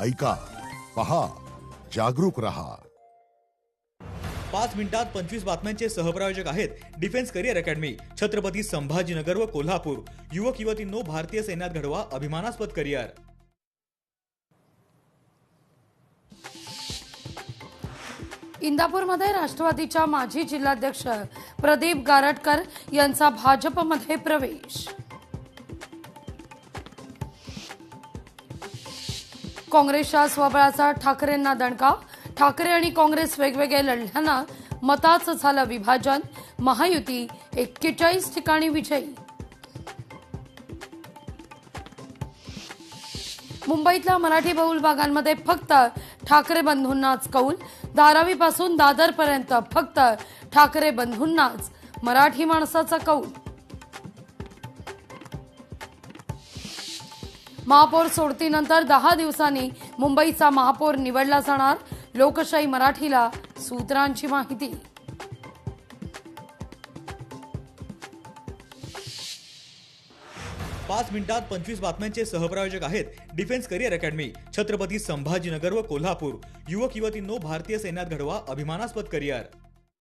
ऐका, पहा, जागरूक रहा. 5 मिनिटात 25 बातम्यांचे सहप्रायोजक आहेत defence career academy, Chhatrapati Sambhajinagar व कोल्हापूर. युवक युवतींनो, भारतीय सैन्यात घडवा अभिमानास्पद करिअर. इंदापूरमध्ये राष्ट्रवादीच्या माजी जिल्हाध्यक्ष प्रदीप गारटकर यांचा भाजपमध्ये प्रवेश. काँग्रेसच्या स्वबळाचा ठाकरेंना दणका. ठाकरे आणि काँग्रेस वेगवेगळे लढल्यानं मताचं झालं विभाजन. महायुती 41 ठिकाणी विजयी. मुंबईतल्या मराठी बहुल भागांमध्ये फक्त ठाकरे बंधूंनाच कौल. धारावीपासून दादरपर्यंत फक्त ठाकरे बंधूंनाच मराठी माणसाचा कौल. महापौर सोडतीनंतर 10 दिवसांनी मुंबईचा महापौर निवडला जाणार. लोकशाही मराठीला सूत्रांची माहिती. पाच मिनिटात 25 बातम्यांचे सहप्रायोजक आहेत defence career academy, Chhatrapati Sambhajinagar व कोल्हापूर. युवक युवतींनो, भारतीय सैन्यात घडवा अभिमानास्पद करिअर.